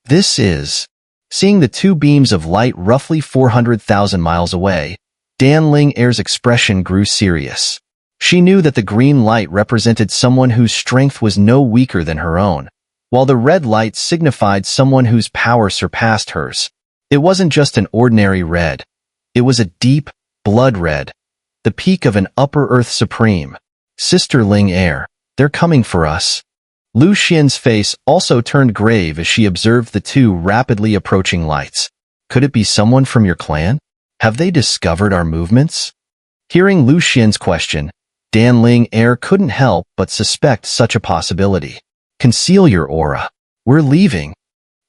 This is... Seeing the two beams of light roughly 400,000 miles away, Dan Ling-er's expression grew serious. She knew that the green light represented someone whose strength was no weaker than her own, while the red light signified someone whose power surpassed hers. It wasn't just an ordinary red. It was a deep, blood red, the peak of an upper earth supreme. Sister Ling-er, they're coming for us. Lu Xian's face also turned grave as she observed the two rapidly approaching lights. Could it be someone from your clan? Have they discovered our movements? Hearing Lu Xian's question, Dan Ling-er couldn't help but suspect such a possibility. Conceal your aura. We're leaving.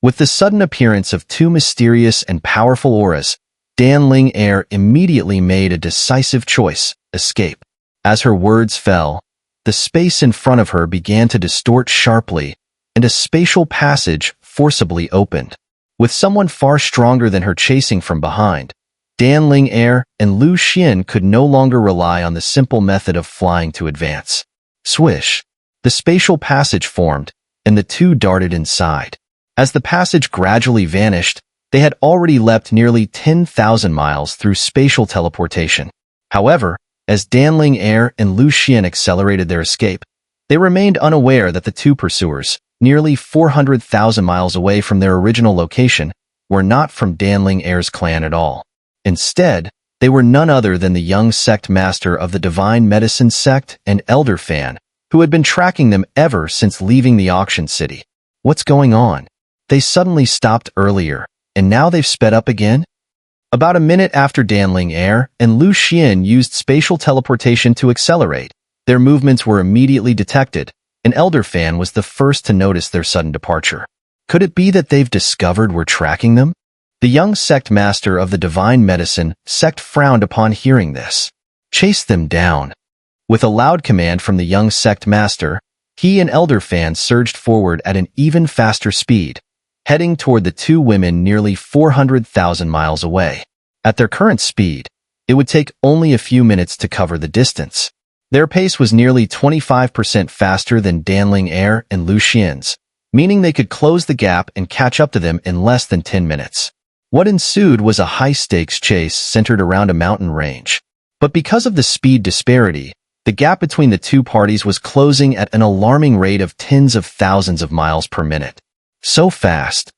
With the sudden appearance of two mysterious and powerful auras, Dan Ling-er immediately made a decisive choice: escape. As her words fell, the space in front of her began to distort sharply, and a spatial passage forcibly opened. With someone far stronger than her chasing from behind, Dan Ling-er and Lu Xian could no longer rely on the simple method of flying to advance. Swish! The spatial passage formed, and the two darted inside. As the passage gradually vanished, they had already leapt nearly 10,000 miles through spatial teleportation. However, as Dan Ling-er and Lu Xian accelerated their escape, they remained unaware that the two pursuers, nearly 400,000 miles away from their original location, were not from Dan Ling-er's clan at all. Instead, they were none other than the young sect master of the Divine Medicine sect and Elder Fan, who had been tracking them ever since leaving the auction city. What's going on? They suddenly stopped earlier, and now they've sped up again? About a minute after Dan Ling-er and Lu Xian used spatial teleportation to accelerate, their movements were immediately detected, and Elder Fan was the first to notice their sudden departure. Could it be that they've discovered we're tracking them? The young sect master of the Divine Medicine sect frowned upon hearing this. Chase them down. With a loud command from the young sect master, he and Elder Fan surged forward at an even faster speed, heading toward the two women nearly 400,000 miles away. At their current speed, it would take only a few minutes to cover the distance. Their pace was nearly 25% faster than Dan Ling-er and Lu Xian's, meaning they could close the gap and catch up to them in less than 10 minutes. What ensued was a high-stakes chase centered around a mountain range. But because of the speed disparity, the gap between the two parties was closing at an alarming rate of tens of thousands of miles per minute. So fast,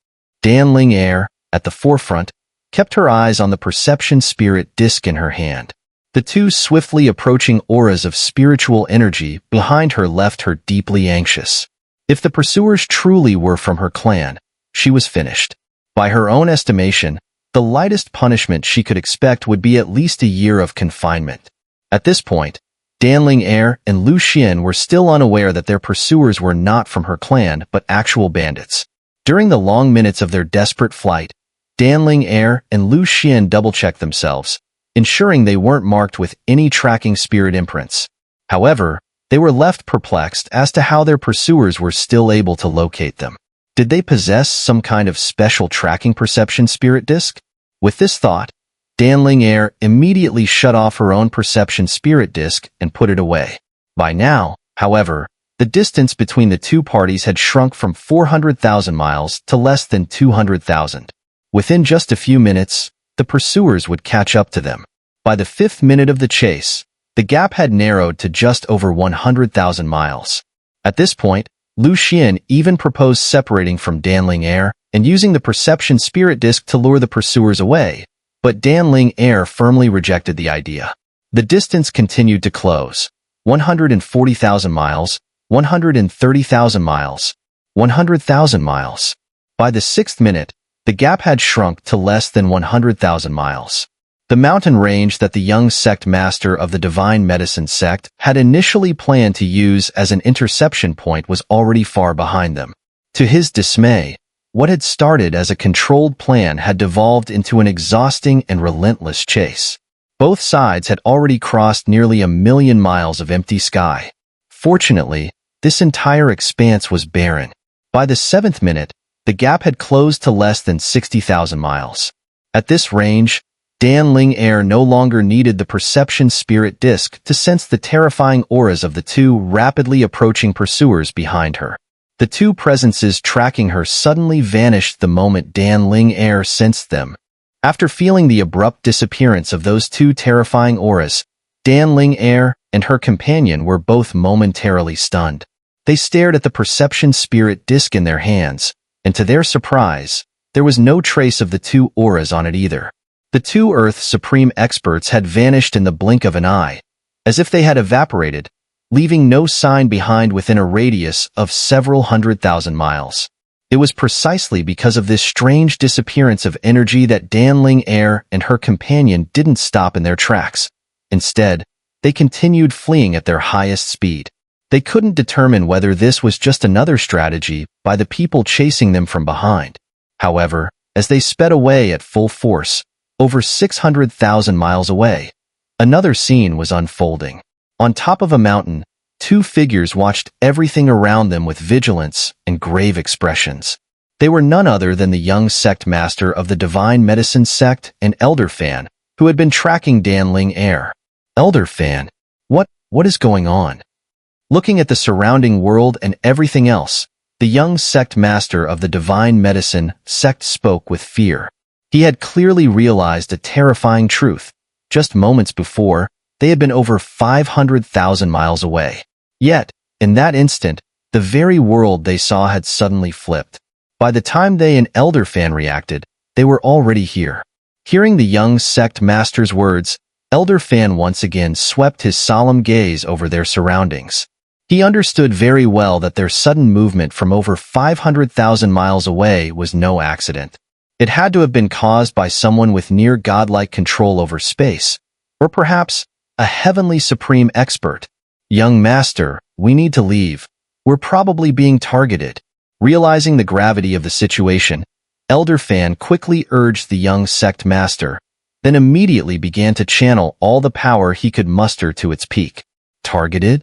Dan Ling-er, at the forefront, kept her eyes on the perception spirit disc in her hand. The two swiftly approaching auras of spiritual energy behind her left her deeply anxious. If the pursuers truly were from her clan, she was finished. By her own estimation, the lightest punishment she could expect would be at least a year of confinement. At this point, Dan Ling-er and Lu Xian were still unaware that their pursuers were not from her clan but actual bandits. During the long minutes of their desperate flight, Dan Ling-er and Lu Xian double-checked themselves, ensuring they weren't marked with any tracking spirit imprints. However, they were left perplexed as to how their pursuers were still able to locate them. Did they possess some kind of special tracking perception spirit disc? With this thought, Dan Ling-er immediately shut off her own perception spirit disc and put it away. By now, however, the distance between the two parties had shrunk from 400,000 miles to less than 200,000. Within just a few minutes, the pursuers would catch up to them. By the 5th minute of the chase, the gap had narrowed to just over 100,000 miles. At this point, Lu Xian even proposed separating from Dan Ling-er and using the perception spirit disc to lure the pursuers away, but Dan Ling-er firmly rejected the idea. The distance continued to close. 140,000 miles, 130,000 miles, 100,000 miles. By the 6th minute, the gap had shrunk to less than 100,000 miles. The mountain range that the young sect master of the Divine Medicine sect had initially planned to use as an interception point was already far behind them. To his dismay, what had started as a controlled plan had devolved into an exhausting and relentless chase. Both sides had already crossed nearly 1,000,000 miles of empty sky. Fortunately, this entire expanse was barren. By the 7th minute, the gap had closed to less than 60,000 miles. At this range, Dan Ling-er no longer needed the perception spirit disc to sense the terrifying auras of the two rapidly approaching pursuers behind her. The two presences tracking her suddenly vanished the moment Xun'er sensed them. After feeling the abrupt disappearance of those two terrifying auras, Xun'er and her companion were both momentarily stunned. They stared at the perception spirit disc in their hands, and to their surprise, there was no trace of the two auras on it either. The two Earth Supreme experts had vanished in the blink of an eye, as if they had evaporated, leaving no sign behind within a radius of several 100,000 miles. It was precisely because of this strange disappearance of energy that Xun'er and her companion didn't stop in their tracks. Instead, they continued fleeing at their highest speed. They couldn't determine whether this was just another strategy by the people chasing them from behind. However, as they sped away at full force, over 600,000 miles away, another scene was unfolding. On top of a mountain, two figures watched everything around them with vigilance and grave expressions. They were none other than the young sect master of the Divine Medicine sect and Elder Fan, who had been tracking Xun'er. Elder Fan, what is going on? Looking at the surrounding world and everything else, the young sect master of the Divine Medicine sect spoke with fear. He had clearly realized a terrifying truth. Just moments before, they had been over 500,000 miles away. Yet, in that instant, the very world they saw had suddenly flipped. By the time they and Elder Fan reacted, they were already here. Hearing the young sect master's words, Elder Fan once again swept his solemn gaze over their surroundings. He understood very well that their sudden movement from over 500,000 miles away was no accident. It had to have been caused by someone with near godlike control over space, or perhaps a heavenly supreme expert. Young master, we need to leave. We're probably being targeted. Realizing the gravity of the situation, Elder Fan quickly urged the young sect master, then immediately began to channel all the power he could muster to its peak. Targeted?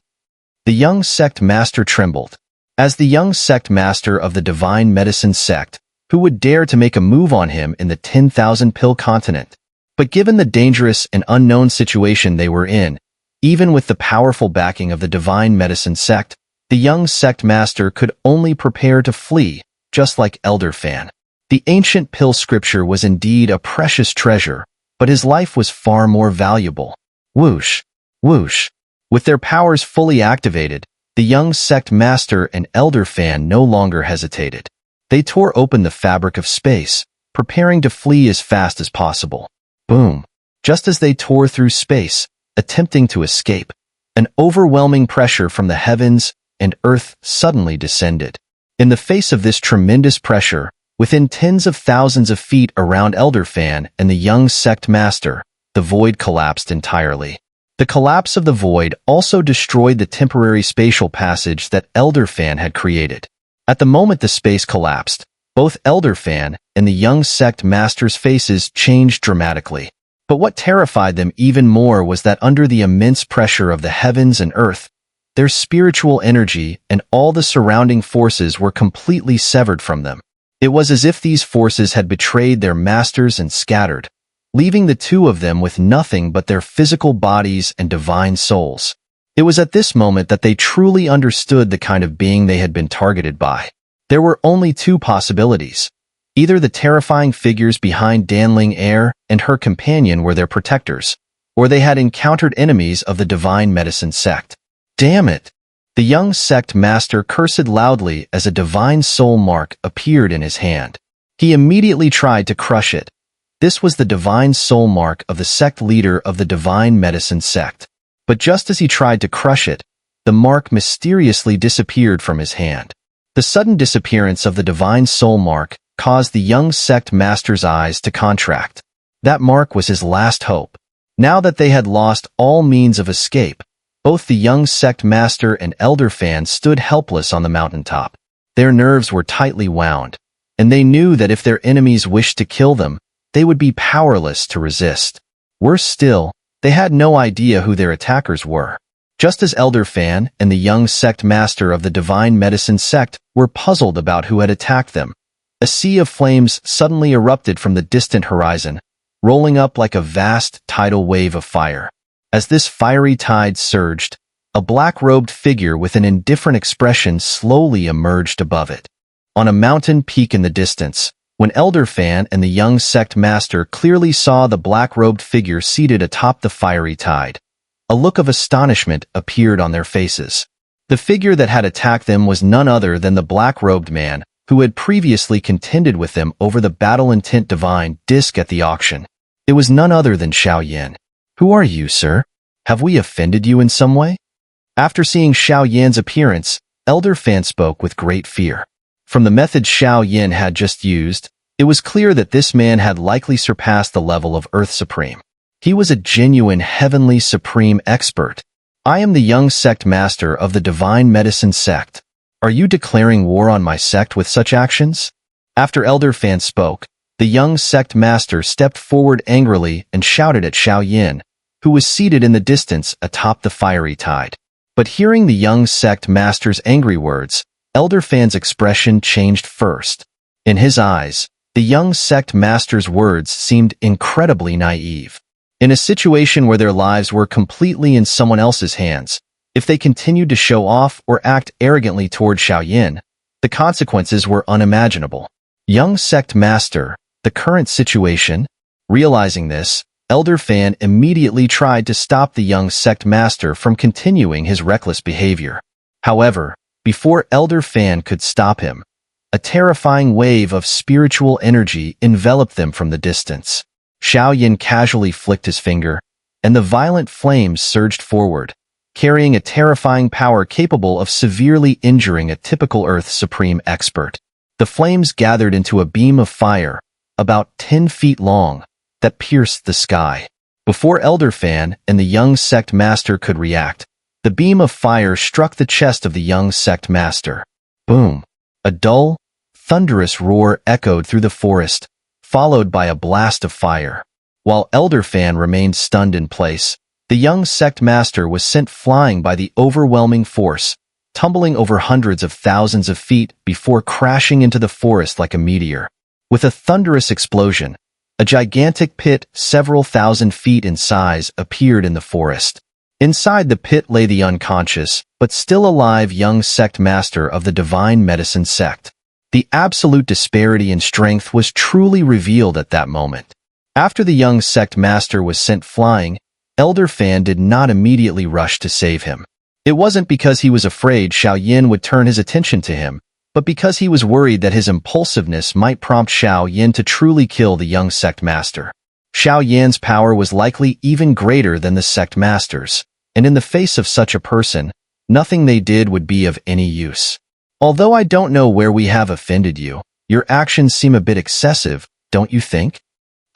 The young sect master trembled. As the young sect master of the Divine Medicine sect, who would dare to make a move on him in the 10,000-pill continent? But given the dangerous and unknown situation they were in, even with the powerful backing of the Divine Medicine sect, the young sect master could only prepare to flee, just like Elder Fan. The ancient pill scripture was indeed a precious treasure, but his life was far more valuable. Whoosh, whoosh. With their powers fully activated, the young sect master and Elder Fan no longer hesitated. They tore open the fabric of space, preparing to flee as fast as possible. Boom. Just as they tore through space, attempting to escape, an overwhelming pressure from the heavens and earth suddenly descended. In the face of this tremendous pressure, within tens of thousands of feet around Elder Fan and the young sect master, the void collapsed entirely. The collapse of the void also destroyed the temporary spatial passage that Elder Fan had created. At the moment the space collapsed, both Elder Fan and the young sect master's faces changed dramatically. But what terrified them even more was that under the immense pressure of the heavens and earth, their spiritual energy and all the surrounding forces were completely severed from them. It was as if these forces had betrayed their masters and scattered, leaving the two of them with nothing but their physical bodies and divine souls. It was at this moment that they truly understood the kind of being they had been targeted by. There were only two possibilities. Either the terrifying figures behind Xun'er and her companion were their protectors, or they had encountered enemies of the Divine Medicine sect. Damn it! The young sect master cursed loudly as a divine soul mark appeared in his hand. He immediately tried to crush it. This was the divine soul mark of the sect leader of the Divine Medicine sect. But just as he tried to crush it, the mark mysteriously disappeared from his hand. The sudden disappearance of the divine soul mark caused the young sect master's eyes to contract. That mark was his last hope. Now that they had lost all means of escape, both the young sect master and Elder Fan stood helpless on the mountaintop. Their nerves were tightly wound, and they knew that if their enemies wished to kill them, they would be powerless to resist. Worse still, they had no idea who their attackers were. Just as Elder Fan and the young sect master of the Divine Medicine sect were puzzled about who had attacked them, a sea of flames suddenly erupted from the distant horizon, rolling up like a vast tidal wave of fire. As this fiery tide surged, a black-robed figure with an indifferent expression slowly emerged above it. On a mountain peak in the distance, when Elder Fan and the young sect master clearly saw the black-robed figure seated atop the fiery tide, a look of astonishment appeared on their faces. The figure that had attacked them was none other than the black-robed man who had previously contended with them over the Battle Intent Divine disc at the auction. It was none other than Xiao Yen. "Who are you, sir? Have we offended you in some way?" After seeing Xiao Yen's appearance, Elder Fan spoke with great fear. From the method Xiao Yen had just used, it was clear that this man had likely surpassed the level of Earth Supreme. He was a genuine Heavenly Supreme expert. "I am the young sect master of the Divine Medicine sect. Are you declaring war on my sect with such actions?" After Elder Fan spoke, the young sect master stepped forward angrily and shouted at Xiao Yen, who was seated in the distance atop the fiery tide. But hearing the young sect master's angry words, Elder Fan's expression changed first. In his eyes, the young sect master's words seemed incredibly naive. In a situation where their lives were completely in someone else's hands, if they continued to show off or act arrogantly toward Xiao Yen, the consequences were unimaginable. Young sect master, the current situation? Realizing this, Elder Fan immediately tried to stop the young sect master from continuing his reckless behavior. However, before Elder Fan could stop him, a terrifying wave of spiritual energy enveloped them from the distance. Xiao Yen casually flicked his finger, and the violent flames surged forward, carrying a terrifying power capable of severely injuring a typical Earth Supreme expert. The flames gathered into a beam of fire, about 10 feet long, that pierced the sky. Before Elder Fan and the young sect master could react, the beam of fire struck the chest of the young sect master. Boom! A dull, thunderous roar echoed through the forest, followed by a blast of fire. While Elder Fan remained stunned in place, the young sect master was sent flying by the overwhelming force, tumbling over hundreds of thousands of feet before crashing into the forest like a meteor. With a thunderous explosion, a gigantic pit several thousand feet in size appeared in the forest. Inside the pit lay the unconscious, but still alive young sect master of the Divine Medicine sect. The absolute disparity in strength was truly revealed at that moment. After the young sect master was sent flying, Elder Fan did not immediately rush to save him. It wasn't because he was afraid Xiao Yen would turn his attention to him, but because he was worried that his impulsiveness might prompt Xiao Yen to truly kill the young sect master. Xiao Yan's power was likely even greater than the sect master's, and in the face of such a person, nothing they did would be of any use. "Although I don't know where we have offended you, your actions seem a bit excessive, don't you think?"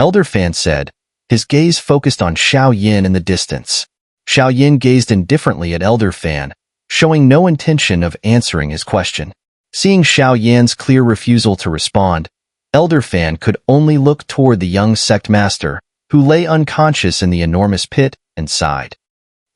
Elder Fan said, his gaze focused on Xiao Yen in the distance. Xiao Yen gazed indifferently at Elder Fan, showing no intention of answering his question. Seeing Xiao Yan's clear refusal to respond, Elder Fan could only look toward the young sect master, who lay unconscious in the enormous pit, and sighed.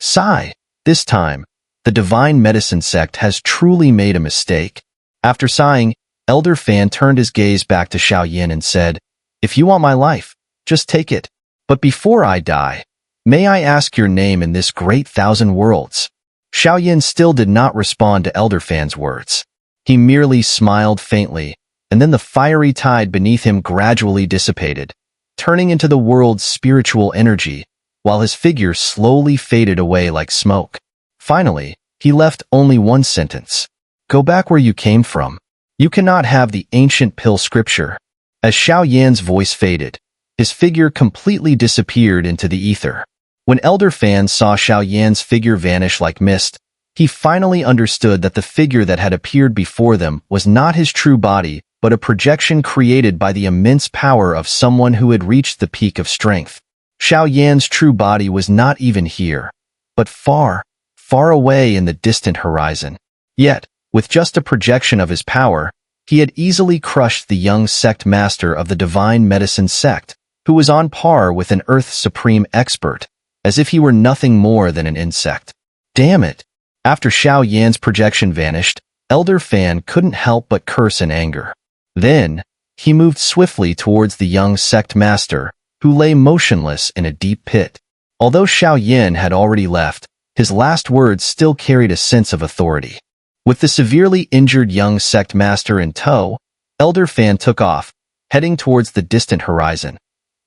Sigh. This time, the Divine Medicine sect has truly made a mistake. After sighing, Elder Fan turned his gaze back to Xiao Yen and said, "If you want my life, just take it. But before I die, may I ask your name in this great thousand worlds?" Xiao Yen still did not respond to Elder Fan's words. He merely smiled faintly, and then the fiery tide beneath him gradually dissipated, turning into the world's spiritual energy, while his figure slowly faded away like smoke. Finally, he left only one sentence. "Go back where you came from. You cannot have the ancient pill scripture." As Xiao Yan's voice faded, his figure completely disappeared into the ether. When Elder Fan saw Xiao Yan's figure vanish like mist, he finally understood that the figure that had appeared before them was not his true body, but a projection created by the immense power of someone who had reached the peak of strength. Xiao Yan's true body was not even here, but far, far away in the distant horizon. Yet, with just a projection of his power, he had easily crushed the young sect master of the Divine Medicine sect, who was on par with an Earth Supreme expert, as if he were nothing more than an insect. Damn it! After Xiao Yan's projection vanished, Elder Fan couldn't help but curse in anger. Then, he moved swiftly towards the young sect master, who lay motionless in a deep pit. Although Xiao Yen had already left, His last words still carried a sense of authority. With the severely injured young sect master in tow, Elder Fan took off, heading towards the distant horizon.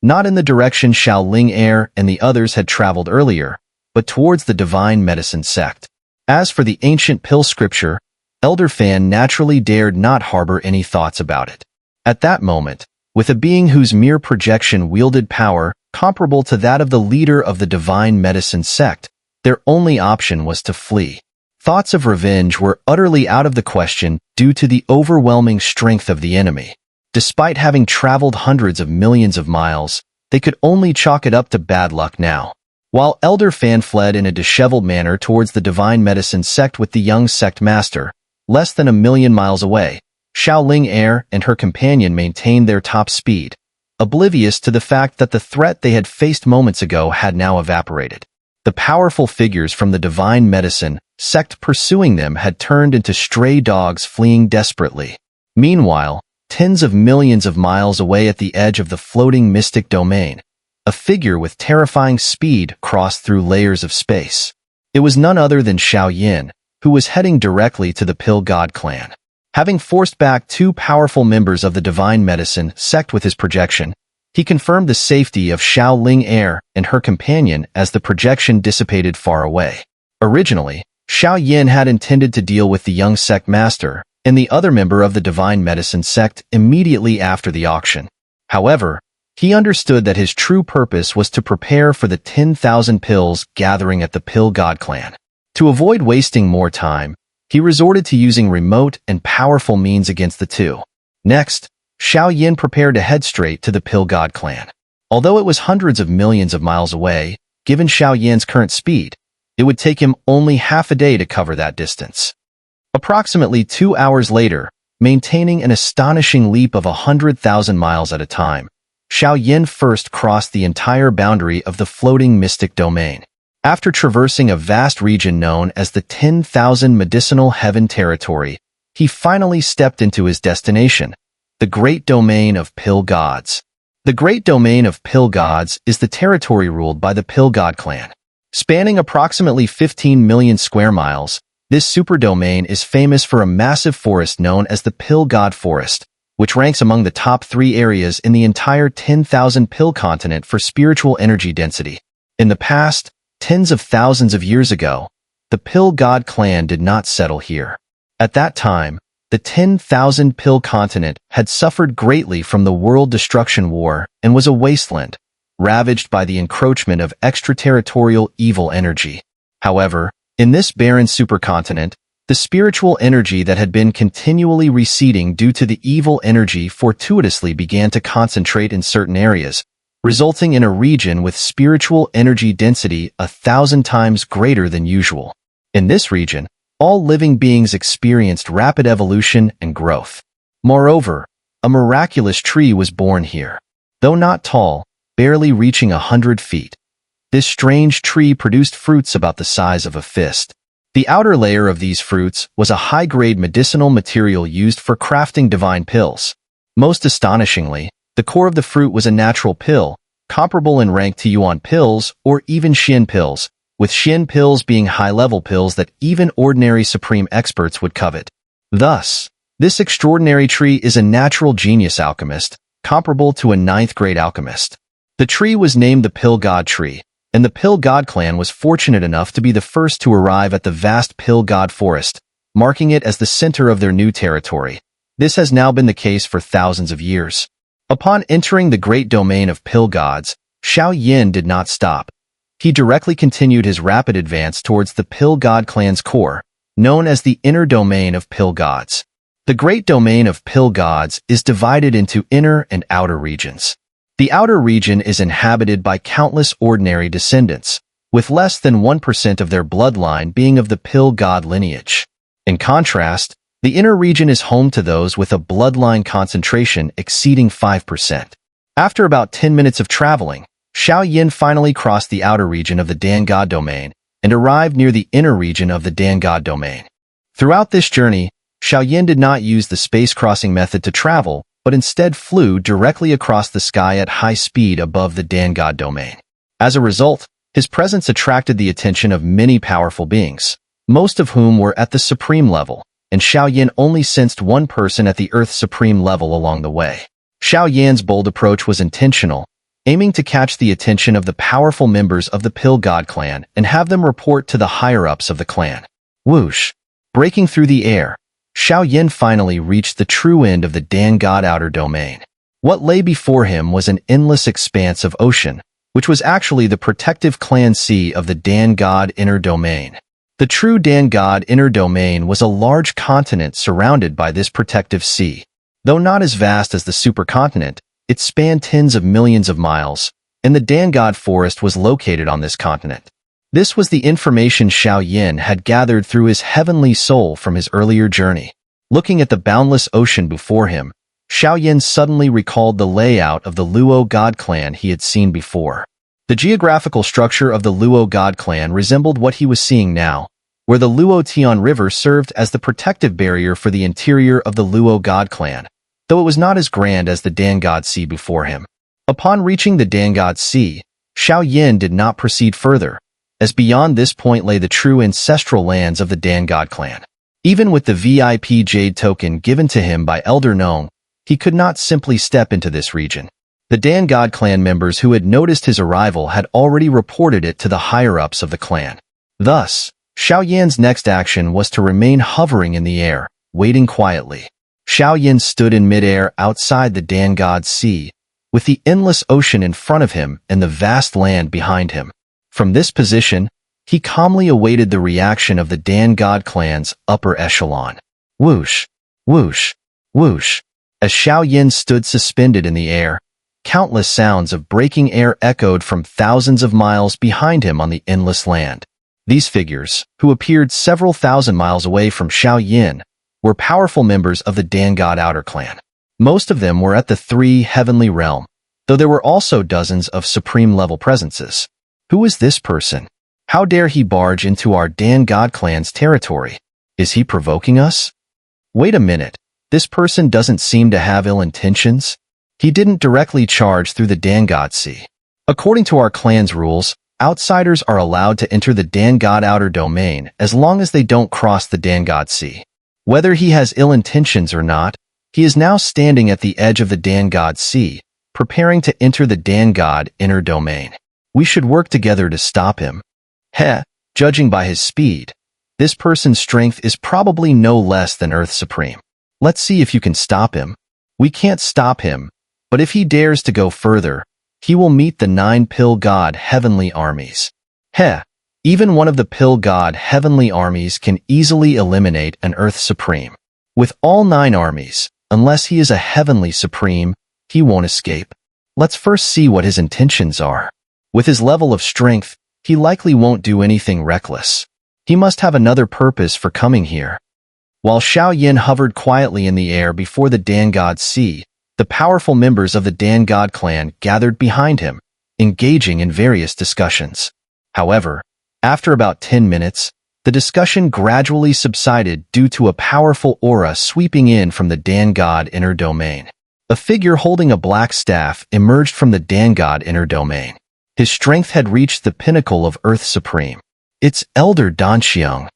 Not in the direction Xun'er and the others had traveled earlier, but towards the divine medicine sect. As for the ancient pill scripture, Elder Fan naturally dared not harbor any thoughts about it. At that moment, with a being whose mere projection wielded power comparable to that of the leader of the divine medicine sect, their only option was to flee. Thoughts of revenge were utterly out of the question due to the overwhelming strength of the enemy. Despite having traveled hundreds of millions of miles, they could only chalk it up to bad luck now. While Elder Fan fled in a disheveled manner towards the divine medicine sect with the young sect master, less than 1,000,000 miles away, Xun'er and her companion maintained their top speed, oblivious to the fact that the threat they had faced moments ago had now evaporated. The powerful figures from the divine medicine sect pursuing them had turned into stray dogs fleeing desperately. Meanwhile, tens of millions of miles away at the edge of the floating mystic domain, a figure with terrifying speed crossed through layers of space. It was none other than Xiao Yen, who was heading directly to the Pill God clan. Having forced back two powerful members of the divine medicine sect with his projection, he confirmed the safety of Xun'er and her companion as the projection dissipated far away. Originally, Xiao Yen had intended to deal with the young sect master and the other member of the divine medicine sect immediately after the auction. However, he understood that his true purpose was to prepare for the 10,000 pills gathering at the Pill God clan. To avoid wasting more time, he resorted to using remote and powerful means against the two. Next, Xiao Yen prepared to head straight to the Pill God clan. Although it was hundreds of millions of miles away, given Xiao Yen's current speed, it would take him only half a day to cover that distance. Approximately 2 hours later, maintaining an astonishing leap of 100,000 miles at a time, Xiao Yen first crossed the entire boundary of the floating mystic domain. After traversing a vast region known as the 10,000 Medicinal Heaven territory, he finally stepped into his destination, the Great Domain of Pill Gods. The Great Domain of Pill Gods is the territory ruled by the Pill God clan. Spanning approximately 15 million square miles, this superdomain is famous for a massive forest known as the Pill God Forest, which ranks among the top 3 areas in the entire 10,000 pill continent for spiritual energy density. In the past, tens of thousands of years ago, the Pill God clan did not settle here. At that time, the 10,000 pill continent had suffered greatly from the World Destruction War and was a wasteland, ravaged by the encroachment of extraterritorial evil energy. However, in this barren supercontinent, the spiritual energy that had been continually receding due to the evil energy fortuitously began to concentrate in certain areas, resulting in a region with spiritual energy density 1,000 times greater than usual. In this region, all living beings experienced rapid evolution and growth. Moreover, a miraculous tree was born here. Though not tall, barely reaching 100 feet, this strange tree produced fruits about the size of a fist. The outer layer of these fruits was a high-grade medicinal material used for crafting divine pills. Most astonishingly, the core of the fruit was a natural pill, comparable in rank to Yuan pills or even Xin pills, with Xin pills being high-level pills that even ordinary supreme experts would covet. Thus, this extraordinary tree is a natural genius alchemist, comparable to a 9th-grade alchemist. The tree was named the Pill God tree, and the Pill God clan was fortunate enough to be the first to arrive at the vast Pill God forest, marking it as the center of their new territory. This has now been the case for thousands of years. Upon entering the great domain of Pill Gods, Xiao Yen did not stop. He directly continued his rapid advance towards the Pill God clan's core, known as the inner domain of Pill Gods. The great domain of Pill Gods is divided into inner and outer regions. The outer region is inhabited by countless ordinary descendants, with less than 1% of their bloodline being of the Pill God lineage. In contrast, the inner region is home to those with a bloodline concentration exceeding 5%. After about 10 minutes of traveling, Xiao Yen finally crossed the outer region of the Dan God domain and arrived near the inner region of the Dan God domain. Throughout this journey, Xiao Yen did not use the space-crossing method to travel, but instead flew directly across the sky at high speed above the Dan God domain. As a result, His presence attracted the attention of many powerful beings, most of whom were at the supreme level, and Xiao Yen only sensed one person at the Earth's supreme level along the way. Xiao Yan's bold approach was intentional, aiming to catch the attention of the powerful members of the Pill God clan and have them report to the higher-ups of the clan. Whoosh! Breaking through the air, Xiao Yen finally reached the true end of the Dan God outer domain. What lay before him was an endless expanse of ocean, which was actually the protective clan sea of the Dan God inner domain. The true Dan God inner domain was a large continent surrounded by this protective sea. Though not as vast as the supercontinent, it spanned tens of millions of miles, and the Dan God forest was located on this continent. This was the information Xiao Yen had gathered through his heavenly soul from his earlier journey. Looking at the boundless ocean before him, Xiao Yen suddenly recalled the layout of the Luo God clan he had seen before. The geographical structure of the Luo God clan resembled what he was seeing now, where the Luo Tian River served as the protective barrier for the interior of the Luo God clan, though it was not as grand as the Dan God Sea before him. Upon reaching the Dan God Sea, Xiao Yen did not proceed further, as beyond this point lay the true ancestral lands of the Dan God clan. Even with the VIP Jade token given to him by Elder Nong, he could not simply step into this region. The Dan God clan members who had noticed his arrival had already reported it to the higher-ups of the clan. Thus, Xiao Yan's next action was to remain hovering in the air, waiting quietly. Xiao Yen stood in midair outside the Dan God Sea, with the endless ocean in front of him and the vast land behind him. From this position, he calmly awaited the reaction of the Dan God clan's upper echelon. Whoosh! Whoosh! Whoosh! As Xiao Yen stood suspended in the air, countless sounds of breaking air echoed from thousands of miles behind him on the endless land. These figures, who appeared several thousand miles away from Xiao Yen, were powerful members of the Dan God Outer clan. Most of them were at the 3 heavenly realm, though there were also dozens of supreme-level presences. Who is this person? How dare he barge into our Dan God clan's territory? Is he provoking us? Wait a minute, this person doesn't seem to have ill intentions. He didn't directly charge through the Dan God Sea. According to our clan's rules, outsiders are allowed to enter the Dan God outer domain as long as they don't cross the Dan God Sea. Whether he has ill intentions or not, he is now standing at the edge of the Dan God Sea, preparing to enter the Dan God inner domain. We should work together to stop him. Judging by his speed, this person's strength is probably no less than Earth Supreme. Let's see if you can stop him. We can't stop him, but if he dares to go further, he will meet the 9 Pill God heavenly armies. Even one of the Pill God heavenly armies can easily eliminate an Earth Supreme. With all 9 armies, unless he is a heavenly supreme, he won't escape. Let's first see what his intentions are. With his level of strength, he likely won't do anything reckless. He must have another purpose for coming here. While Xiao Yen hovered quietly in the air before the Dan God Sea, the powerful members of the Dan God clan gathered behind him, engaging in various discussions. However, after about 10 minutes, the discussion gradually subsided due to a powerful aura sweeping in from the Dan God inner domain. A figure holding a black staff emerged from the Dan God inner domain. His strength had reached the pinnacle of Earth Supreme. It's Elder Danxiang.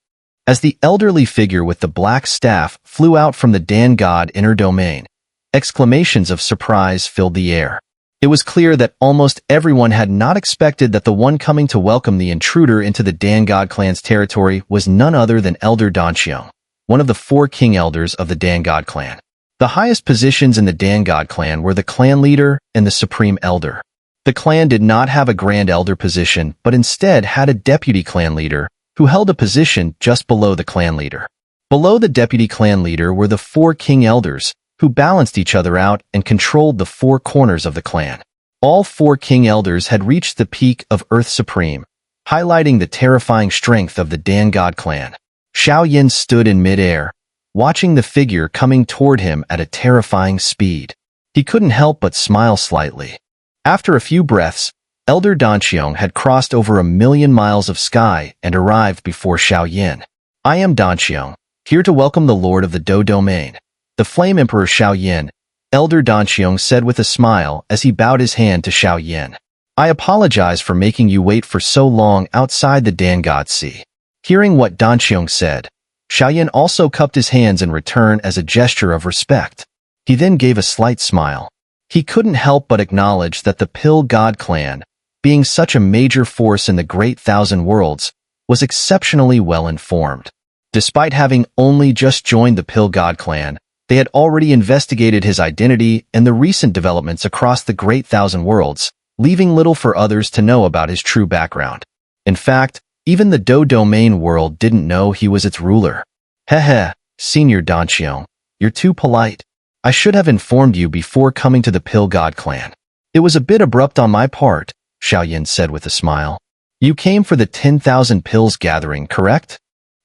As the elderly figure with the black staff flew out from the Dan God inner domain, exclamations of surprise filled the air. It was clear that almost everyone had not expected that the one coming to welcome the intruder into the Dan God clan's territory was none other than Elder Danxiang, one of the 4 king elders of the Dan God clan. The highest positions in the Dan God clan were the clan leader and the supreme elder. The clan did not have a grand elder position, but instead had a deputy clan leader, who held a position just below the clan leader. Below the deputy clan leader were the 4 king elders, who balanced each other out and controlled the 4 corners of the clan. All 4 king elders had reached the peak of Earth Supreme, highlighting the terrifying strength of the Dan God clan. Xiao Yen stood in midair, watching the figure coming toward him at a terrifying speed. He couldn't help but smile slightly. After a few breaths, Elder Danxiang had crossed over 1,000,000 miles of sky and arrived before Xiao Yen. I am Danxiang, here to welcome the Lord of the Do Domain. The Flame Emperor Xiao Yen, Elder Danxiang said with a smile as he bowed his hand to Xiao Yen. I apologize for making you wait for so long outside the Dangod Sea. Hearing what Danqiong said, Xiao Yen also cupped his hands in return as a gesture of respect. He then gave a slight smile. He couldn't help but acknowledge that the Pill God clan, being such a major force in the Great Thousand Worlds, was exceptionally well informed. Despite having only just joined the Pill God clan, they had already investigated his identity and the recent developments across the Great Thousand Worlds, leaving little for others to know about his true background. In fact, even the Do Domain world didn't know he was its ruler. Heh, Senior Danqiong, you're too polite. I should have informed you before coming to the Pill God clan. It was a bit abrupt on my part, Xiao Yen said with a smile. You came for the 10,000 pills gathering, correct?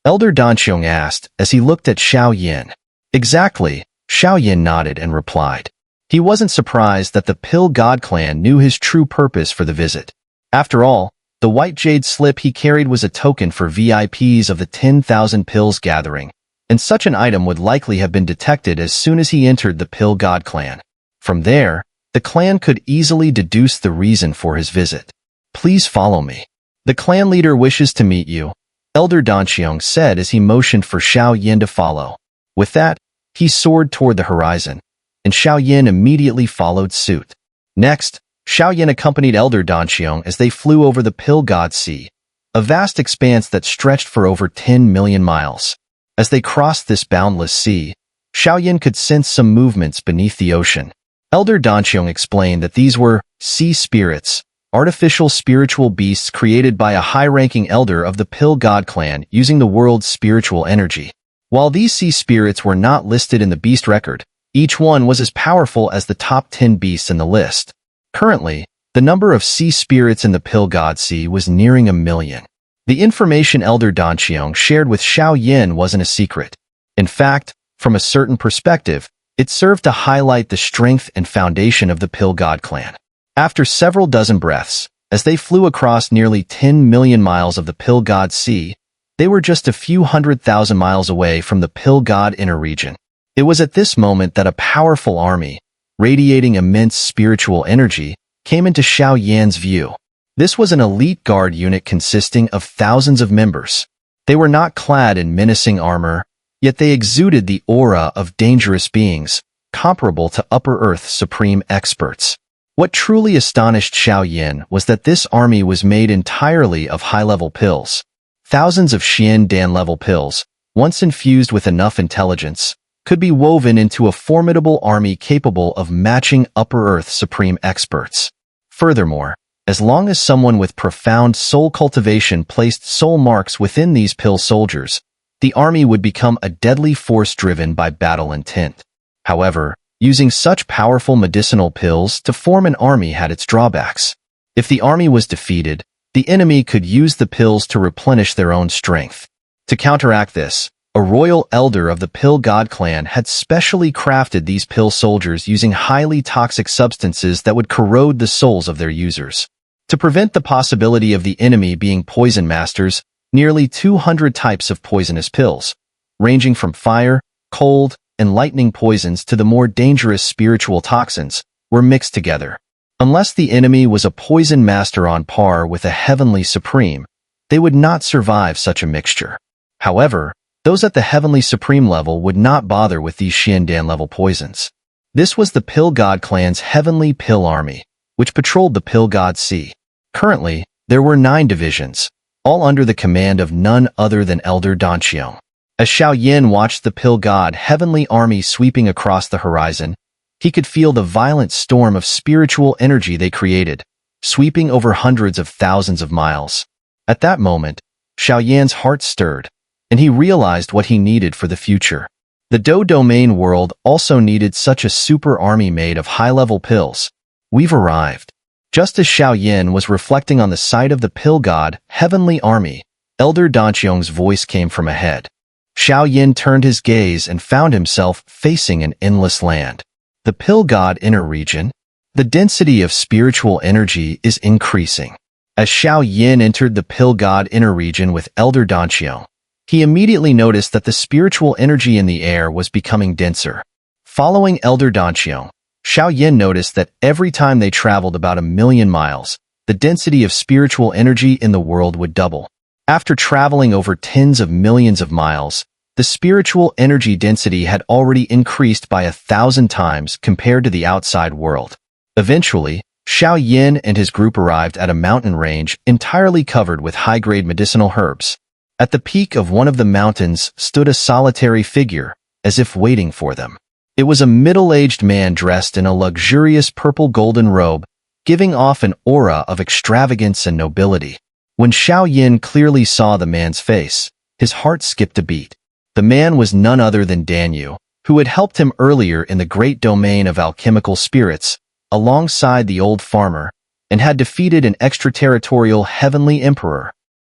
Elder Danqiong asked as he looked at Xiao Yen. Exactly, Xiao Yen nodded and replied. He wasn't surprised that the Pill God clan knew his true purpose for the visit. After all, the white jade slip he carried was a token for VIPs of the 10,000 pills gathering, and such an item would likely have been detected as soon as he entered the Pill God clan. From there, the clan could easily deduce the reason for his visit. Please follow me. The clan leader wishes to meet you, Elder Danqiong said as he motioned for Xiao Yen to follow. With that, he soared toward the horizon, and Xiao Yen immediately followed suit. Next, Xiao Yen accompanied Elder Danqiong as they flew over the Pill God Sea, a vast expanse that stretched for over 10 million miles. As they crossed this boundless sea, Xiao Yen could sense some movements beneath the ocean. Elder Danqiong explained that these were sea spirits, artificial spiritual beasts created by a high-ranking elder of the Pill God clan using the world's spiritual energy. While these sea spirits were not listed in the beast record, each one was as powerful as the top 10 beasts in the list. Currently, the number of sea spirits in the Pill God Sea was nearing 1 million. The information Elder Danqiong shared with Xiao Yen wasn't a secret. In fact, from a certain perspective, it served to highlight the strength and foundation of the Pill God clan. After several dozen breaths, as they flew across nearly 10 million miles of the Pill God Sea, they were just a few 100,000 miles away from the Pill God inner region. It was at this moment that a powerful army, radiating immense spiritual energy, came into Xiao Yan's view. This was an elite guard unit consisting of thousands of members. They were not clad in menacing armor, yet they exuded the aura of dangerous beings, comparable to Upper Earth supreme experts. What truly astonished Xiao Yen was that this army was made entirely of high-level pills. Thousands of Xian-Dan-level pills, once infused with enough intelligence, could be woven into a formidable army capable of matching Upper Earth supreme experts. Furthermore, as long as someone with profound soul cultivation placed soul marks within these pill soldiers, the army would become a deadly force driven by battle intent. However, using such powerful medicinal pills to form an army had its drawbacks. If the army was defeated, the enemy could use the pills to replenish their own strength. To counteract this, a royal elder of the Pill God clan had specially crafted these pill soldiers using highly toxic substances that would corrode the souls of their users. To prevent the possibility of the enemy being poison masters, nearly 200 types of poisonous pills, ranging from fire, cold, and lightning poisons to the more dangerous spiritual toxins, were mixed together. Unless the enemy was a poison master on par with a heavenly supreme, they would not survive such a mixture. However, those at the heavenly supreme level would not bother with these Xiandan level poisons. This was the Pill God clan's heavenly pill army, which patrolled the Pill God Sea. Currently, there were 9 divisions, all under the command of none other than Elder Danqiong. As Xiao Yen watched the Pill God heavenly army sweeping across the horizon, he could feel the violent storm of spiritual energy they created, sweeping over hundreds of thousands of miles. At that moment, Xiao Yan's heart stirred, and he realized what he needed for the future. The Do Domain world also needed such a super army made of high-level pills. We've arrived. Just as Xiao Yen was reflecting on the sight of the Pill God heavenly army, Elder Danqiong's voice came from ahead. Xiao Yen turned his gaze and found himself facing an endless land. The Pill God inner region. The density of spiritual energy is increasing. As Xiao Yen entered the Pill God inner region with Elder Danqiong, he immediately noticed that the spiritual energy in the air was becoming denser. Following Elder Danqiong, Xiao Yen noticed that every time they traveled about 1 million miles, the density of spiritual energy in the world would double. After traveling over tens of millions of miles, the spiritual energy density had already increased by 1,000 times compared to the outside world. Eventually, Xiao Yen and his group arrived at a mountain range entirely covered with high-grade medicinal herbs. At the peak of one of the mountains stood a solitary figure, as if waiting for them. It was a middle-aged man dressed in a luxurious purple-golden robe, giving off an aura of extravagance and nobility. When Xiao Yen clearly saw the man's face, his heart skipped a beat. The man was none other than Danyu, who had helped him earlier in the great domain of alchemical spirits, alongside the old farmer, and had defeated an extraterritorial heavenly emperor.